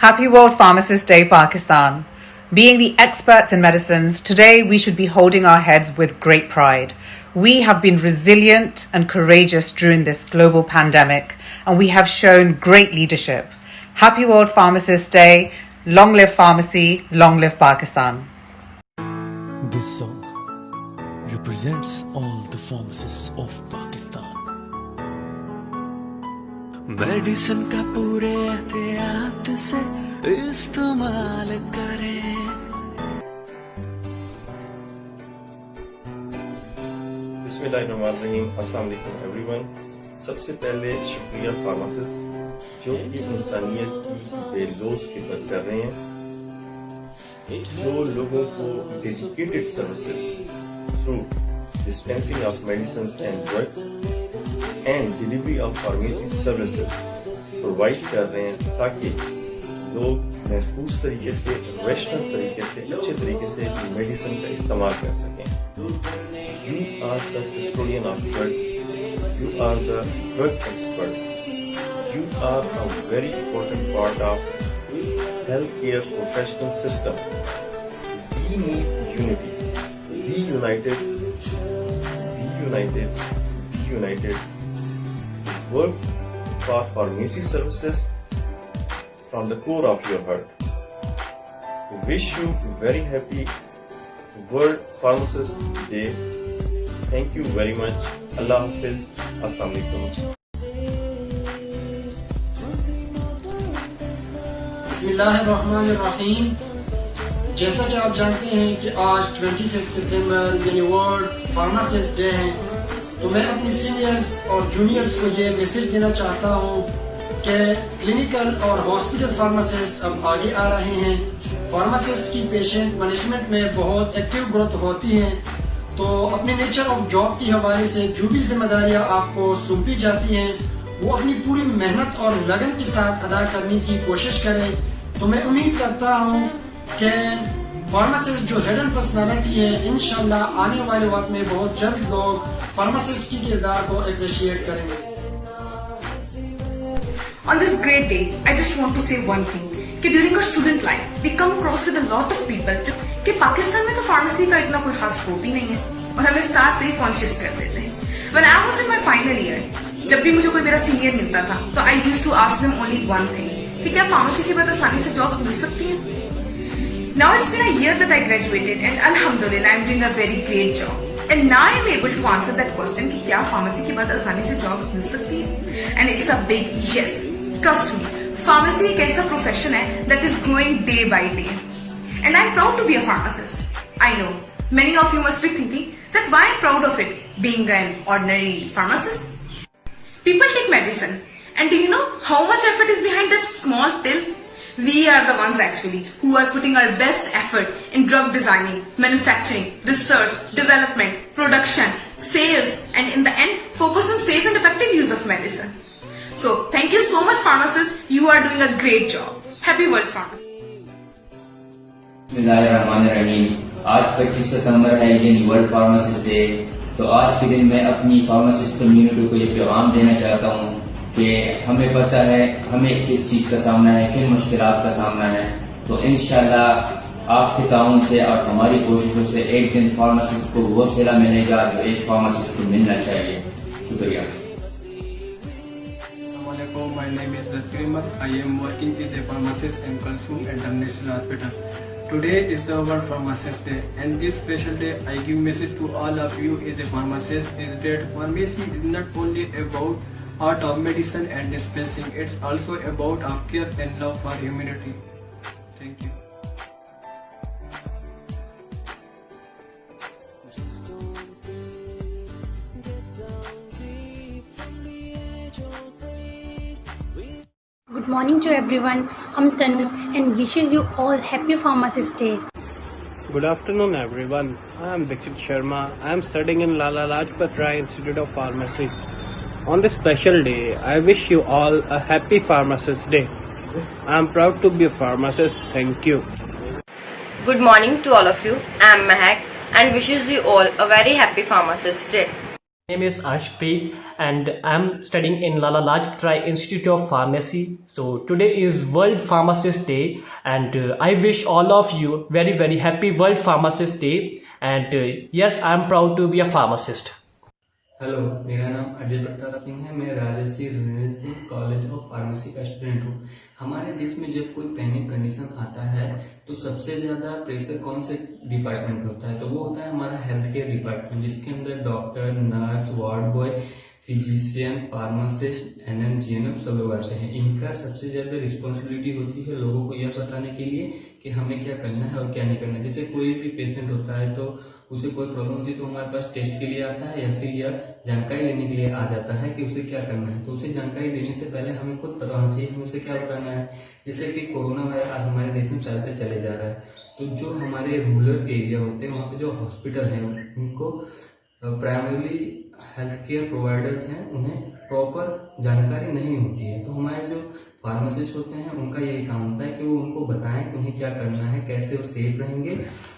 Happy World Pharmacist Day, Pakistan. Being the experts in medicines, today we should be holding our heads with great pride. We have been resilient and courageous during this global pandemic, and we have shown great leadership. Happy World Pharmacist Day. Long live pharmacy, long live Pakistan. This song represents all the pharmacists of Pakistan. Medicine का पूरे एहतियात से इस्तेमाल करें। बिस्मिल्लाहिर्रहमानिर्रहीम, अस्सलाम वालेकुम everyone. सबसे पहले शुक्रिया फार्मासिस्ट जो कि इंसानियत की बेलौस खिदमत कर रहे हैं, जो लोगों को dedicated services through dispensing of medicines and drugs and delivery of pharmacy services provide कर रहे हैं ताकि लोग महफूज तरीके से, रैशनल तरीके से, अच्छे तरीके से मेडिसिन का इस्तेमाल कर सकें। You are the custodian of drug. You are the drug expert. You are a very important part of healthcare professional system. We need unity. Be united. Be united. Work for pharmacy services from the core of your heart. Wish you very happy World Pharmacist Day. Thank you very much. Allah Hafiz. Assalamu alaikum. बिस्मिल्लाहिर्रहमानिर्रहीम। जैसा कि आप जानते हैं कि आज 25 सितंबर यानी world pharmacist day है, तो मैं अपनी सीनियर्स और जूनियर्स को ये मैसेज देना चाहता हूँ कि क्लिनिकल और हॉस्पिटल फार्मासिस्ट अब आगे आ रहे हैं। फार्मासिस्ट की पेशेंट मैनेजमेंट में बहुत एक्टिव ग्रोथ होती है, तो अपने नेचर ऑफ जॉब की हवाले से जो भी जिम्मेदारियाँ आपको सौंपी जाती हैं वो अपनी पूरी मेहनत और लगन के साथ अदा करने की कोशिश करें। तो मैं उम्मीद करता हूँ कि फार्मासिस्ट जो हिडन पर्सनालिटी है, इंशाल्लाह आने वाले वक्त में बहुत जल्द लोग फार्मासिस्ट की किरदार को अप्रिशिएट करेंगे। On this great day, I just want to say one thing कि during our student life, we come across with a lot of people कि पाकिस्तान में तो फार्मेसी का इतना कोई खास स्कोप ही नहीं है और हमें स्टार्ट से ही कॉन्शियस कर देते हैं। When I was in my final year, जब भी मुझे कोई मेरा सीनियर मिलता था तो I used to ask them only one thing कि क्या फार्मेसी के बाद आसानी से जॉब्स मिल सकती हैं? Now it's been a year that I graduated and Alhamdulillah I'm doing a very great job. And now I'm able to answer that question कि क्या फार्मेसी के बाद आसानी से जॉब्स मिल सकती है? And it's a big yes. Trust me, pharmacy एक ऐसा प्रोफेशन है that is growing day by day. And I'm proud to be a pharmacist. I know many of you must be thinking that why I'm proud of it, being an ordinary pharmacist. People take medicine, and do you know how much effort is behind that small pill? We are the ones actually who are putting our best effort in drug designing, manufacturing, research, development, production, sales, and in the end, focus on safe and effective use of medicine. So, thank you so much pharmacists, you are doing a great job. Happy World Pharmacist. बिस्मिल्लाहिर्रहमानिर्रहीम। आज 25 सितंबर है यानी world pharmacist day. तो आज के दिन मैं अपनी फार्मासिस्ट कम्युनिटी को ये पैगाम देना चाहता हूँ कि हमें पता है हमें किस चीज का सामना है, किन मुश्किलात का सामना है। तो इंशाल्लाह आपके ताउन से और हमारी कोशिशों से एक दिन फार्मासिस्ट को वो सिला मिलेगा जो एक फार्मासिस्ट को मिलना चाहिए। शुक्रिया। My name is Nasir Ahmed. I am working as a pharmacist in Kulsum International Hospital. Today is the World Pharmacist Day, and this special day I give message to all of you as a pharmacist is that pharmacy is not only about art of medicine and dispensing, it's also about of care and love for humanity. Thank you. Good morning to everyone. I'm Tanu and wishes you all happy Pharmacist Day. Good afternoon everyone. I am Dikshit Sharma. I am studying in Lala Lajpat Rai Institute of Pharmacy. On this special day, I wish you all a happy Pharmacist Day. I am proud to be a pharmacist. Thank you. Good morning to all of you. I am Mahak and wishes you all a very happy Pharmacist Day. My name is Arshpreet and I'm studying in Lala Lajpat Rai Institute of Pharmacy. So today is World Pharmacist Day and I wish all of you very happy World Pharmacist Day and yes, I'm proud to be a pharmacist. Hello, मेरा नाम अजय प्रताप सिंह है। मैं Rajshree Ranveer Singh college of pharmacy का student हूँ। हमारे देश में जब कोई पैनिक कंडीशन आता है तो सबसे ज्यादा प्रेशर कौन से डिपार्टमेंट पे होता है? तो वो होता है हमारा हेल्थ केयर डिपार्टमेंट, जिसके अंदर doctor, nurse, ward boy, physician, pharmacist, ANM, GNM सब लोग आते हैं। इनका सबसे ज्यादा रिस्पॉन्सिबिलिटी होती है लोगों को यह बताने के लिए कि हमें क्या करना है और क्या नहीं करना है। जैसे कोई भी पेशेंट होता है तो उसे कोई प्रॉब्लम होती है तो हमारे पास टेस्ट के लिए आता है या फिर यह जानकारी लेने के लिए आ जाता है कि उसे क्या करना है। तो उसे जानकारी देने से पहले हमें खुद पता होना चाहिए हमें उसे क्या बताना है। जैसे कि कोरोना वायरस आज हमारे देश में फैलते चले जा रहा है, तो जो हमारे रूरल एरिया होते हैं वहाँ पे जो हॉस्पिटल है उनको प्राइमरी हेल्थ केयर प्रोवाइडर्स हैं उन्हें प्रॉपर जानकारी नहीं होती है। तो हमारे जो फार्मासिस्ट होते हैं उनका यही काम होता है कि वो उनको बताएं कि उन्हें क्या करना है, कैसे वो सेफ रहेंगे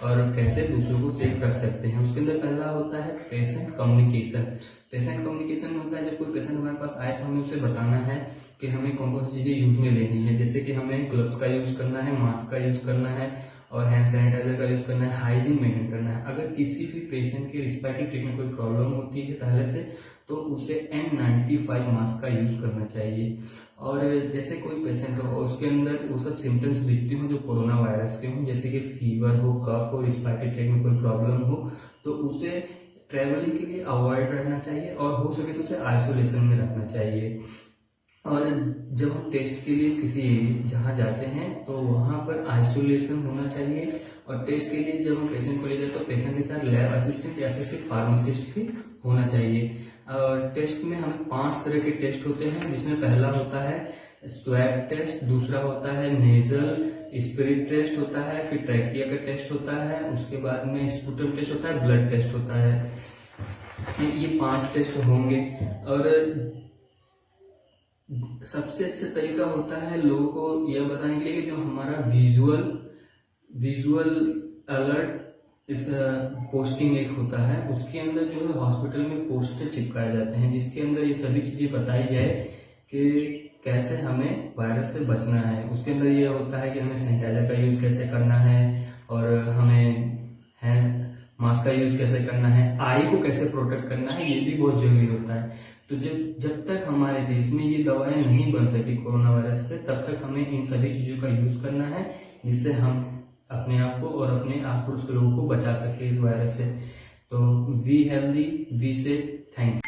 और कैसे दूसरों को सेफ रख सकते हैं। उसके अंदर पहला होता है पेशेंट कम्युनिकेशन। पेशेंट कम्युनिकेशन में होता है जब कोई पेशेंट हमारे पास आए तो हमें उसे बताना है कि हमें कौन कौन सी चीजें यूज में लेनी है। जैसे कि हमें ग्लव्स का यूज करना है, मास्क का यूज करना है और हैंड सैनिटाइजर का यूज करना है, हाइजीन मेंटेन करना है। अगर किसी भी पेशेंट के रिस्पिरेटरी ट्रैक में कोई प्रॉब्लम होती है पहले से तो उसे N95 मास्क का यूज करना चाहिए। और जैसे कोई पेशेंट हो उसके अंदर वो सब सिम्टम्स दिखते हो जो कोरोना वायरस के हों, जैसे कि फीवर हो, कफ हो, रिस्पिरेटरी ट्रैक में कोई प्रॉब्लम हो, तो उसे ट्रेवलिंग के लिए अवॉइड रखना चाहिए और हो सके तो उसे आइसोलेशन में रखना चाहिए। और जब हम टेस्ट के लिए किसी जहाँ जाते हैं तो वहाँ पर आइसोलेशन होना चाहिए। और टेस्ट के लिए जब हम पेशेंट को ले जाते तो पेशेंट के साथ लैब असिस्टेंट या फिर सिर्फ फार्मासिस्ट ही होना चाहिए। और टेस्ट में हमें 5 तरह के टेस्ट होते हैं, जिसमें पहला होता है स्वैब टेस्ट, दूसरा होता है नेजल स्पिरिट टेस्ट होता है, फिर ट्रैकिया का टेस्ट होता है, उसके बाद में स्पुटम टेस्ट होता है, ब्लड टेस्ट होता है। ये 5 टेस्ट होंगे। और सबसे अच्छा तरीका होता है लोगों को यह बताने के लिए कि जो हमारा विजुअल अलर्ट इस पोस्टिंग एक होता है, उसके अंदर जो है हॉस्पिटल में पोस्टर चिपकाए जाते हैं जिसके अंदर ये सभी चीजें बताई जाए कि कैसे हमें वायरस से बचना है। उसके अंदर ये होता है कि हमें सैनिटाइजर का यूज कैसे करना है और हमें मास्क का यूज कैसे करना है, आई को कैसे प्रोटेक्ट करना है, ये भी बहुत जरूरी होता है। तो जब तक हमारे देश में ये दवाएं नहीं बन सकी कोरोना वायरस पे, तब तक हमें इन सभी चीजों का यूज करना है जिससे हम अपने आप को और अपने आस पड़ोस के लोगों को बचा सके इस वायरस से। तो we healthy, we safe. Thank you.